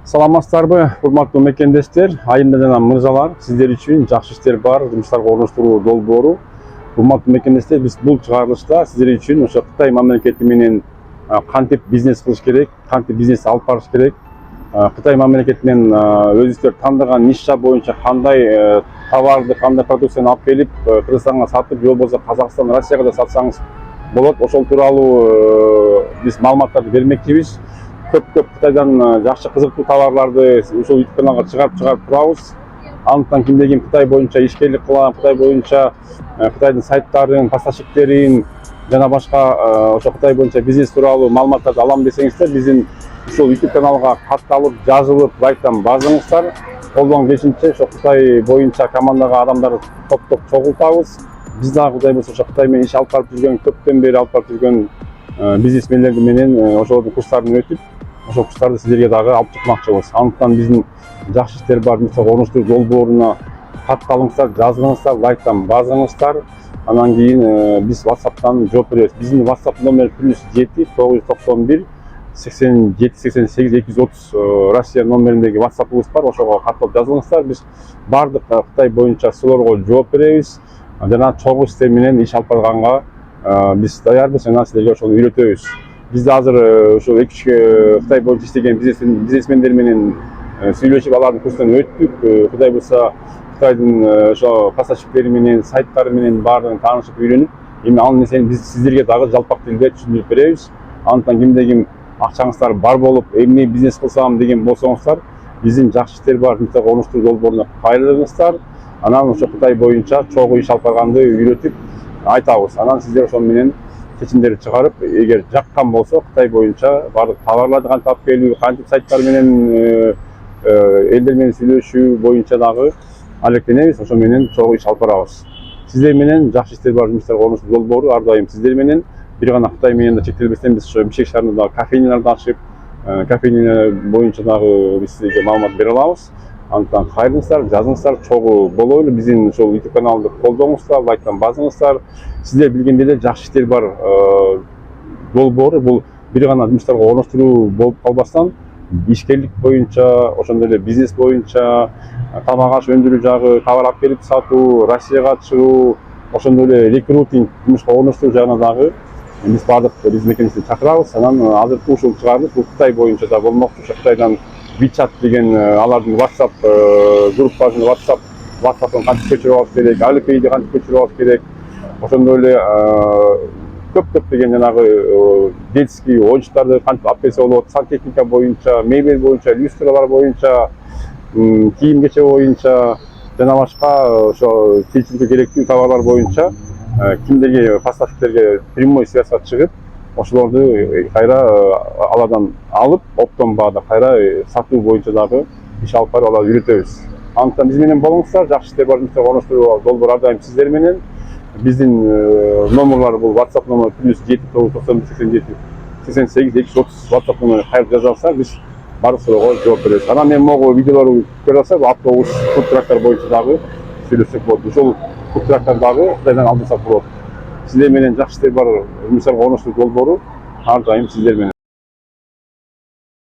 Саламатсыздарбы, урматтуу мекендештер, айымдар жана мырзалар, сиздер үчүн жакшы иштер бар, жумуштарга орноштуруу долбоору. Урматтуу мекендештер, биз бул чыгарылышта сиздер үчүн ошо Кытай мамлекети менен кантип бизнес кылыш керек, кантип бизнес алып барыш керек, Кытай мамлекети менен өзүңүздөр тандаган ниша боюнча кандай товарды, кандай продукцияны алып келип Кыргызстанга сатып, же болбосо Казакстан, Россияга да сатсаңыз болот. Ошол тууралуу биз маалыматтарды бермекчибиз. Көп Кытайдан жакшы кызыктуу товарларды ушул YouTube каналга чыгарып турабыз. Андыктан кимде ким Кытай боюнча ишкерлик кылган, Кытай боюнча Кытайдын сайттарын, поставщиктерин жана башка ошо Кытай боюнча бизнес тууралуу маалыматтарды алам десеңиздер, биздин ушул YouTube каналга катталып, жазылып, лайктан базыңыздар. Колдон келишинче ошо Кытай боюнча командага адамдарды топтоп чогултабыз. Биз дагы Кытай болсо ошо Кытай менен иш алып барып жүргөн, көптөн бери алып барып жүргөн бизнесмендер менен ошолордун курстарын өтүп, ошол курстарды сиздерге дагы алып чыкмакчыбыз. Андыктан биздин жакшы иштер бар орноштуруу долбооруна катталыңыздар, жазылыңыздар, лайктан базыңыздар. Анан кийин биз WhatsApp'тан жооп беребиз. Биздин WhatsApp номер +7 991 87 88 230 Россия номериндеги WhatsApp'ыбыз бар. Ошого катталып жазылыңыздар. Биз бардык Кытай боюнча суроорго жооп беребиз. Жана чогуу иштер менен иш алып барганга биз даярбыз, жана силерге ошону үйрөтөбүз. Бизде азыр ошол 2-3 Кытай боюнча иштеген бизнесмендер менен сүйлөшүп, алардын курсунан өттүк. Кудай буюрса, Кытайдын ошо поставщиктери менен, сайттары менен баардыгын таанышып, үйрөнүп, эми ал нерсени биз сиздерге дагы жалпак тилде түшүндүрүп беребиз. Андыктан кимде ким акчаңыздар бар болуп, эмне бизнес кылсам деген болсоңуздар, биздин жакшы иштер бар орноштуруу долбооруна кайрылыңыздар. Анан ошо Кытай боюнча чогуу иш алып барганды үйрөтүп айтабыз. Анан сиздер ошол менен чечимдерди чыгарып, эгер жаккан болсо Кытай боюнча баардык товарларды кантип алып келүү, кантип сайттар менен элдер менен сүйлөшүү боюнча дагы алектенебиз. Ошо менен чогуу иш алып барабыз. Сиздер менен жакшы иштер бар жумуштарга орноштуруу долбоору ар дайым сиздер менен. Бир гана Кытай менен да чектелбестен биз ошо Бишкек шаарында дагы кофейняларды ачып, кофейня боюнча дагы биз сизге маалымат бере алабыз. Андыктан кайрылыңыздар, жазыңыздар, чогуу болойлу. Биздин ошол YouTube каналды колдоңуздар, лайктан базыңыздар. Сиздер билгендей эле жакшы иштер бар долбоору бул бир гана жумуштарга орноштуруу болуп калбастан, ишкерлик боюнча, ошондой эле бизнес боюнча, тамак аш өндүрүү жагы, товар алып келип сатуу, Россияга чыгуу, ошондой эле рекрутинг, жумушка орноштуруу жагына дагы биз баардык биздин мекемебизди чакырабыз. Анан азыркы ушул чыгарылыш бул Кытай боюнча да болмокчу. Ошо Кытайдан WeChat деген алардын WhatsApp группасын, WhatsApp'ын кантип көчүрүп алыш керек, Alipay'ди кантип көчүрүп алыш керек, ошондой эле көп деген жанагы детский оюнчуктарды кантип алып келсе болот, сантехника боюнча, мебель боюнча, люстралар боюнча, кийим кече боюнча, жана башка ошо тилчиликке керектүү товарлар боюнча кимдерге поставщиктерге прямой связьга чыгып, ошолорду кайра алардан алып, оптом баада кайра сатуу боюнча дагы иш алып барып аларды үйрөтөбүз. Андыктан биз менен болуңуздар, жакшы иштер бар жумуштарга орноштуруу долбоору ар дайым сиздер менен. Биздин номерлар бул WhatsApp номер +7 991 87 230 WhatsApp номерине кайрып жаза алсаңар, биз баардык суроого жооп беребиз. Анан мен могу видеолорду көрүп алсак, автобус, фуд-трактар боюнча дагы сүйлөшсөк болот. Ошол фуд-трактар дагы Кытайдан алдырсак болот. Сиздер менен жакшы иштер бар жумуштарга орноштуруу долбоору ар дайым сиздер менен.